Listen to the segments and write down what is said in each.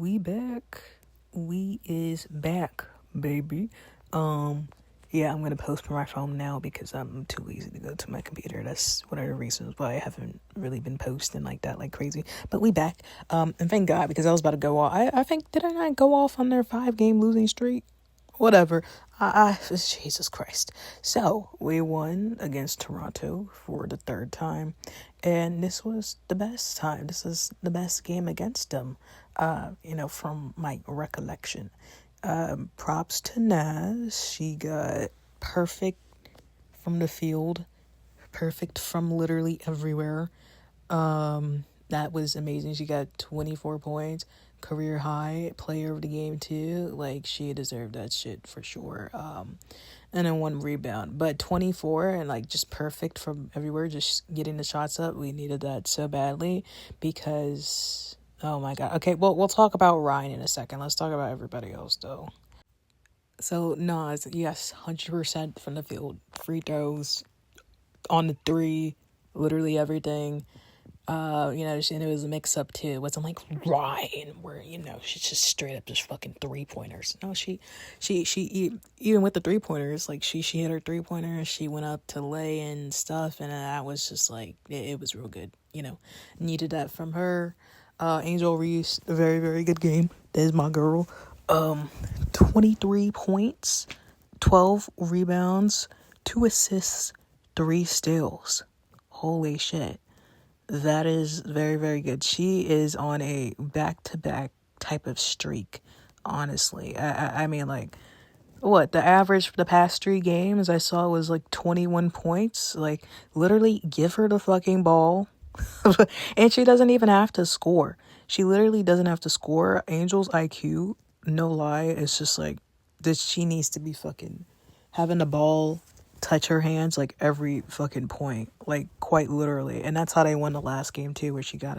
we back. We is back, baby. Yeah, I'm gonna post from my phone now because I'm too lazy to go to my computer. That's one of the reasons why I haven't really been posting like that, like crazy. But we back. And thank God, because I was about to go off. I think, did I not go off on their 5-game losing streak? Whatever. Jesus Christ. So we won against Toronto for the third time, and this was the best time. This is the best game against them. From my recollection. Props to Naz. She got perfect from the field, perfect from literally everywhere. That was amazing. She got 24 points, career high, player of the game too. Like, she deserved that shit for sure. And then 1 rebound, but 24 and like just perfect from everywhere, just getting the shots up. We needed that so badly because, oh my God. Okay, well, we'll talk about Rhyne in a second. Let's talk about everybody else though. So Naz, yes, 100% from the field, free throws, on the 3, literally everything. And it was a mix up too. It wasn't like Rhyne where, she's just straight up just fucking 3-pointers. No, she even with the 3-pointers, like she hit her 3-pointer, she went up to lay and stuff, and that was just like, it was real good. Needed that from her. Angel Reese, a very, very good game. That is my girl. 23 points, 12 rebounds, 2 assists, 3 steals. Holy shit. That is very, very good. She is on a back-to-back type of streak, honestly. I mean, like, what, the average for the past 3 games I saw was like 21 points. Like, literally give her the fucking ball. And she doesn't even have to score. She literally doesn't have to score. Angel's IQ, no lie, it's just like that she needs to be fucking having the ball touch her hands like every fucking point, like quite literally. And that's how they won the last game too, where she got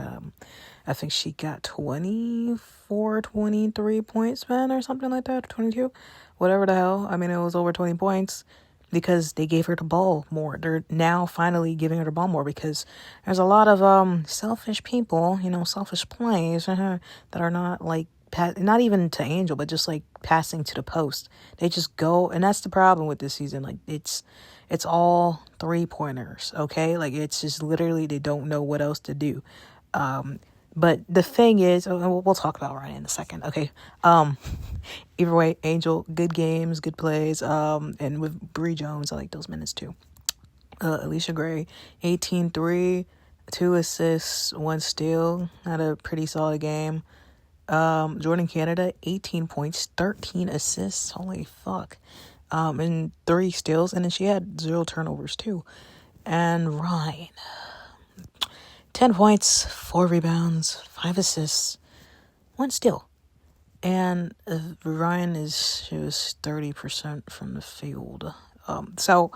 I think she got 23 points, man, or something like that, 22, whatever the hell. I mean, it was over 20 points because they gave her the ball more. They're now finally giving her the ball more because there's a lot of selfish people, selfish plays that are not like not even to Angel, but just like passing to the post. They just go, and that's the problem with this season. Like, it's all 3-pointers, okay? Like, it's just literally they don't know what else to do. But the thing is, we'll talk about Ryan in a second, okay? Either way, Angel, good games, good plays. And with Bree Jones, I like those minutes too. Alicia Gray, 18-3, 2 assists, 1 steal. Had a pretty solid game. Jordan Canada, 18 points, 13 assists. Holy fuck. And 3 steals. And then she had 0 turnovers too. And Rhyne, 10 points, 4 rebounds, 5 assists, 1 steal. And Rhyne she was 30% from the field. So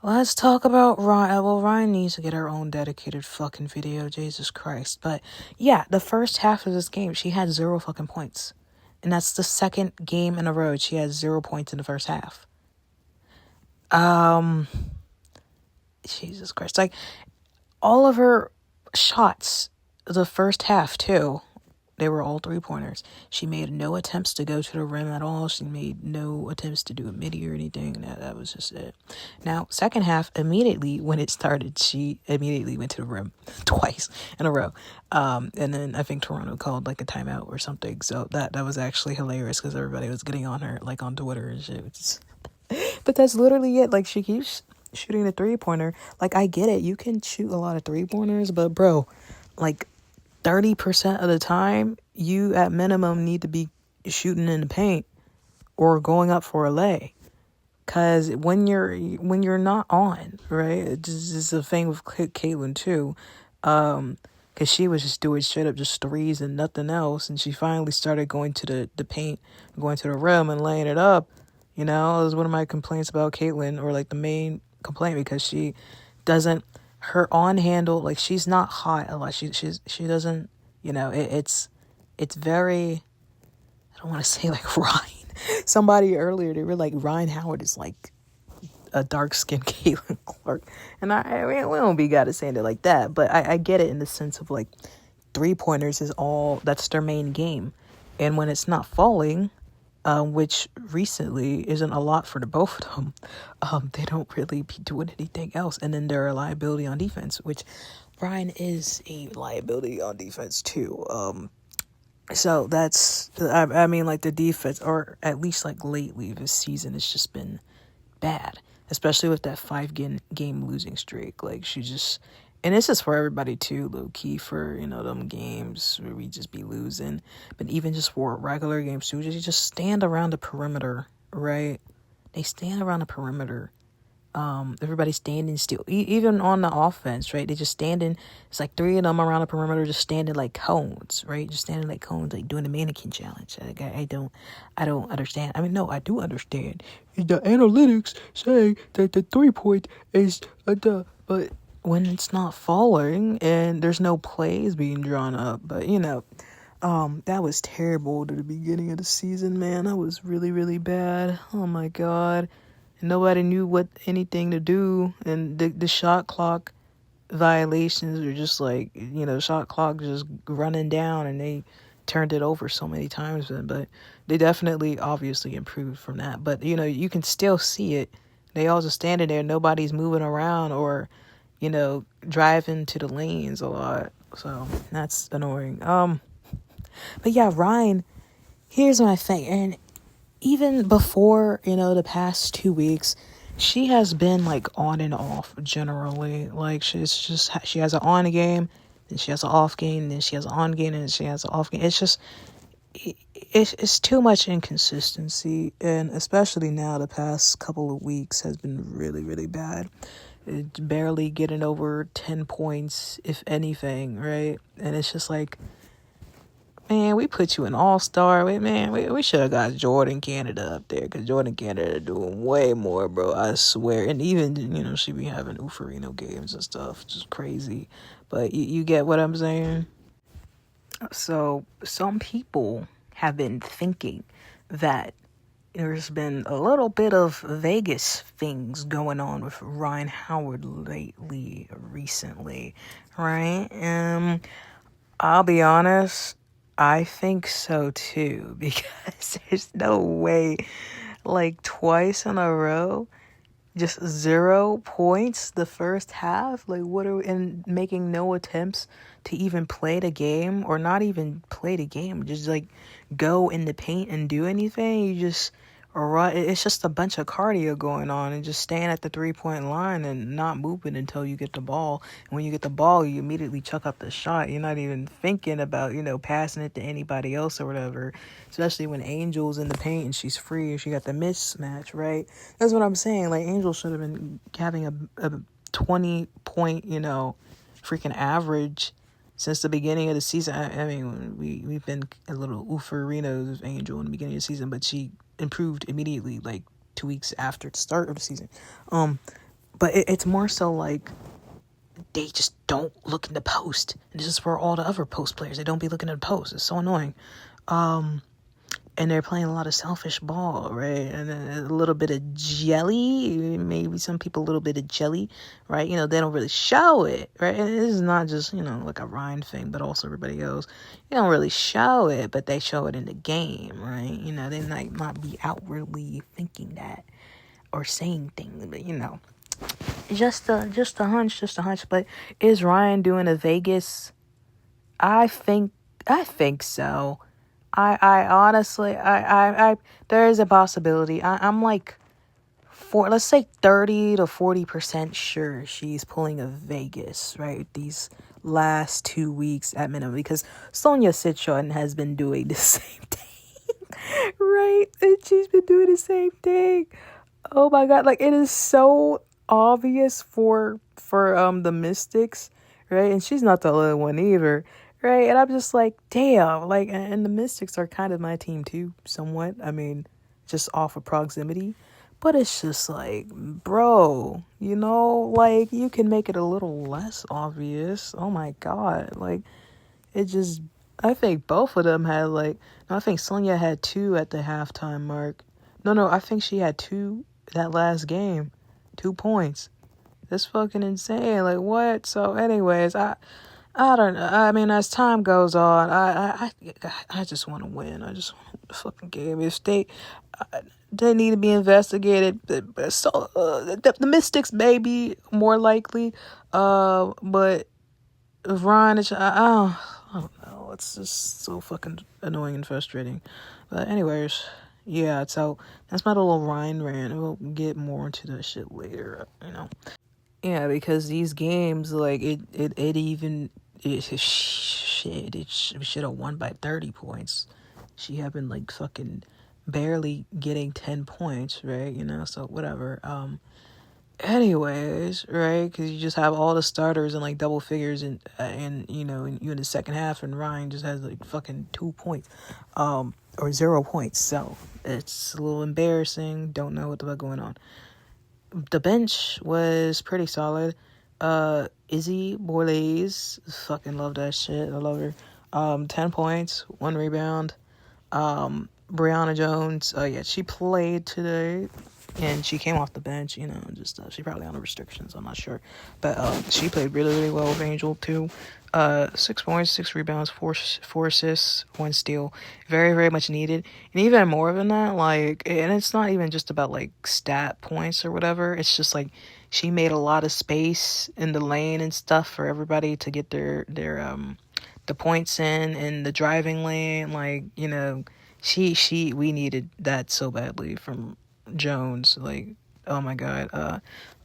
let's talk about Rhyne. Well, Rhyne needs to get her own dedicated fucking video, Jesus Christ. But yeah, the first half of this game, she had 0 fucking points. And that's the second game in a row she has 0 points in the first half. Jesus Christ. Like, all of her shots, the first half too, they were all 3-pointers. She made no attempts to go to the rim at all. She made no attempts to do a midi or anything. That was just it. Now, second half, immediately when it started, she immediately went to the rim twice in a row. And then I think Toronto called like a timeout or something. So that was actually hilarious because everybody was getting on her like on Twitter and shit. But that's literally it. Like, she keeps shooting a 3-pointer. Like, I get it. You can shoot a lot of 3-pointers, but bro, like, 30% of the time, you at minimum need to be shooting in the paint or going up for a lay. Cause when you're not on, right? It's just a thing with Caitlin too. Cause she was just doing straight up just threes and nothing else, and she finally started going to the paint, going to the rim and laying it up. It was one of my complaints about Caitlin, or like the main complaint, because she doesn't. Her on handle, like, she's not hot a lot. She doesn't, it's very, I don't want to say like Rhyne. Somebody earlier, they were like, Rhyne Howard is like a dark-skinned Caitlin Clark. And I mean, we don't be gotta saying it like that, but I get it in the sense of like 3-pointers is all, that's their main game. And when it's not falling, which recently isn't a lot for the both of them, they don't really be doing anything else. And then they're a liability on defense, which Rhyne is a liability on defense too. So that's, I mean, like the defense, or at least like lately this season, it's just been bad, especially with that 5-game losing streak. Like she just, and this is for everybody too, low key, for, you know, them games where we just be losing, but even just for regular games too, just stand around the perimeter, right? They stand around the perimeter. Everybody's standing still, even on the offense, right? They just standing. It's like 3 of them around the perimeter, just standing like cones, right? Just standing like cones, like doing the mannequin challenge. Like, I don't understand. I mean, no, I do understand. The analytics say that the 3-point is but when it's not falling and there's no plays being drawn up, but you know, that was terrible to the beginning of the season, man. That was really, really bad. Oh my God. Nobody knew what anything to do, and the shot clock violations are just like, you know, shot clock just running down, and they turned it over so many times. But they definitely obviously improved from that. But you know, you can still see it. They all just standing there, nobody's moving around or, you know, driving to the lanes a lot. So that's annoying. But yeah, Rhyne, here's my thing, and even before, you know, the past 2 weeks, she has been like on and off generally. Like she has an on game, then she has an off game, then she has an on game, and then she has an off game. It's just, it's too much inconsistency, and especially now the past couple of weeks has been really, really bad. It's barely getting over 10 points, if anything, right? And it's just like, man, we put you in All-Star. We should have got Jordan Canada up there, because Jordan Canada doing way more, bro. I swear. And even, you know, she be having Ufarino games and stuff. Just crazy. But you get what I'm saying? So some people have been thinking that there's been a little bit of Vegas things going on with Rhyne Howard recently, right? I'll be honest, I think so too, because there's no way, like twice in a row, just 0 points the first half. Like, what are we, and making no attempts to even play the game, or not even play the game, just like go in the paint and do anything. You just run. It's just a bunch of cardio going on, and just staying at the 3-point line and not moving until you get the ball. And when you get the ball, you immediately chuck up the shot. You're not even thinking about, you know, passing it to anybody else or whatever, especially when Angel's in the paint and she's free and she got the mismatch, right? That's what I'm saying. Like, Angel should have been having a 20-point, you know, freaking average since the beginning of the season. I mean, we've been a little Ufarinos with Angel in the beginning of the season, but she improved immediately, like 2 weeks after the start of the season. But it's more so like they just don't look in the post. And this is for all the other post players. They don't be looking at the post. It's so annoying. And they're playing a lot of selfish ball, right? And then a little bit of jelly, maybe some people a little bit of jelly, right? You know, they don't really show it, right? And this is not just, you know, like a Rhyne thing, but also everybody else. They don't really show it, but they show it in the game, right? You know, they might not be outwardly thinking that or saying things, but, you know, just a hunch. But is Rhyne doing a Vegas? I think so. I honestly, there is a possibility. I'm like, let's say 30 to 40% sure she's pulling a Vegas, right? These last 2 weeks at minimum, because Sonia Citron has been doing the same thing, right? And she's been doing the same thing. Oh my God. Like, it is so obvious for the Mystics, right? And she's not the only one either. Right, and I'm just like, damn, like, and the Mystics are kind of my team too, somewhat. I mean, just off of proximity. But it's just like, bro, you know, like, you can make it a little less obvious. Oh my God, like, it just, I think both of them had, like, no, I think Sonia had 2 at the halftime mark. No, I think she had 2 that last game. 2 points. That's fucking insane. Like, what? So anyways, I don't know. I mean, as time goes on, I just want to win. I just want the fucking game. If they need to be investigated, so the Mystics may be more likely. But Rhyne, I don't know. It's just so fucking annoying and frustrating. But anyways, yeah. So that's my little Rhyne rant. We'll get more into that shit later. Yeah, because these games, like we should have won by 30 points. She had been like fucking barely getting 10 points, right? So whatever. Anyways, right? Because you just have all the starters in like double figures, and you in the second half, and Rhyne just has like fucking 2 points, or 0 points. So it's a little embarrassing. Don't know what the fuck going on. The bench was pretty solid. Izzy Borlaze, fucking love that shit. I love her. 10 points, 1 rebound. Brianna Jones, yeah, she played today, and she came off the bench. Just she probably on the restrictions. I'm not sure, but she played really, really well with Angel too. 6 points, 6 rebounds, four assists, 1 steal. Very, very much needed. And even more than that, like, and it's not even just about like stat points or whatever. It's just like she made a lot of space in the lane and stuff for everybody to get their the points in the driving lane. Like, we needed that so badly from Jones. Like, oh my god.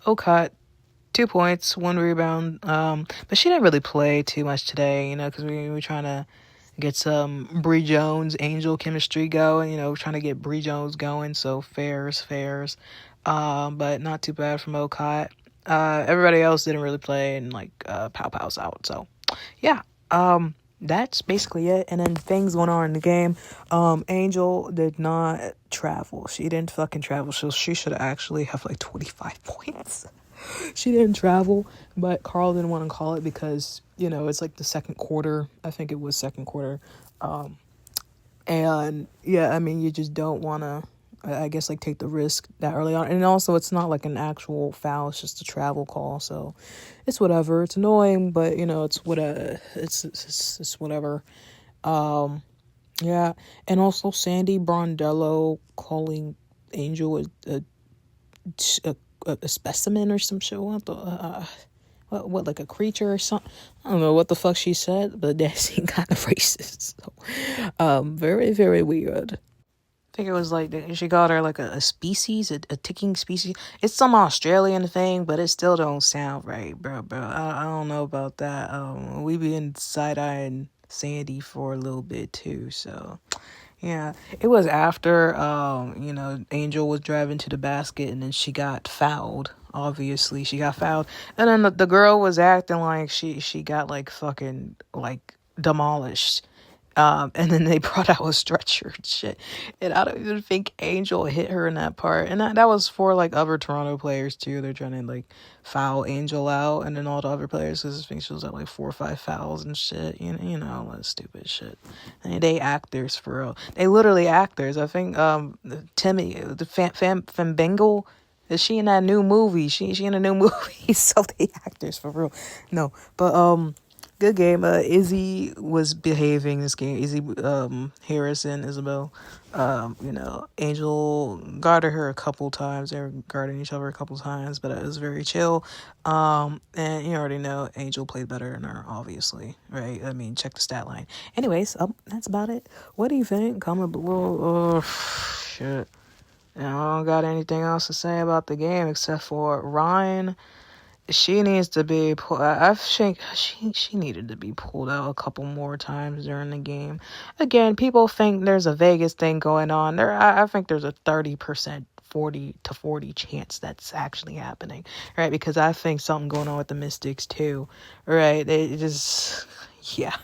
Okot, 2 points, 1 rebound. But she didn't really play too much today, because we were trying to get some Bree Jones Angel chemistry going. We're trying to get Bree Jones going. So fairs. But not too bad from Okot. Everybody else didn't really play, and like Pow Pow's out. So yeah. That's basically it. And then things going on in the game. Angel did not travel. She didn't fucking travel. So she should actually have like 25 points. She didn't travel, but Carl didn't want to call it because, it's like the second quarter. I think it was second quarter. And yeah, I mean, you just don't want to, I guess, like take the risk that early on. And also, it's not like an actual foul. It's just a travel call. So it's whatever. It's annoying, but it's whatever. It's whatever. Yeah. And also Sandy Brondello calling Angel a specimen or some shit. What, like a creature or something? I don't know what the fuck she said, but that seemed kind of racist. So, very, very weird. I think it was like she called her like a species, a ticking species. It's some Australian thing, but it still don't sound right, bro. I don't know about that. We been side-eyeing Sandy for a little bit too, so yeah. It was after Angel was driving to the basket, and then she got fouled. Obviously, she got fouled, and then the girl was acting like she got like fucking like demolished. And then they brought out a stretcher and shit. And I don't even think Angel hit her in that part. And that was for like other Toronto players too. They're trying to like foul Angel out, and then all the other players, because I think she was at like 4 or 5 fouls and shit. All that stupid shit. And they actors for real. They literally actors. I think Timmy, the Fem Bengal. Is she in that new movie? She in a new movie, so they actors for real. No, but good game. Izzy was behaving this game. Izzy, Harrison, Isabel. Angel guarded her a couple times. They were guarding each other a couple times, but it was very chill. And you already know Angel played better than her, obviously, right? I mean, check the stat line. Anyways, that's about it. What do you think? Comment below. Oh, shit. I don't got anything else to say about the game except for Rhyne. She needs to be pulled. I think she needed to be pulled out a couple more times during the game. Again, people think there's a Vegas thing going on. I think there's a 30%, 40 chance that's actually happening, right? Because I think something going on with the Mystics too, right? They just, yeah.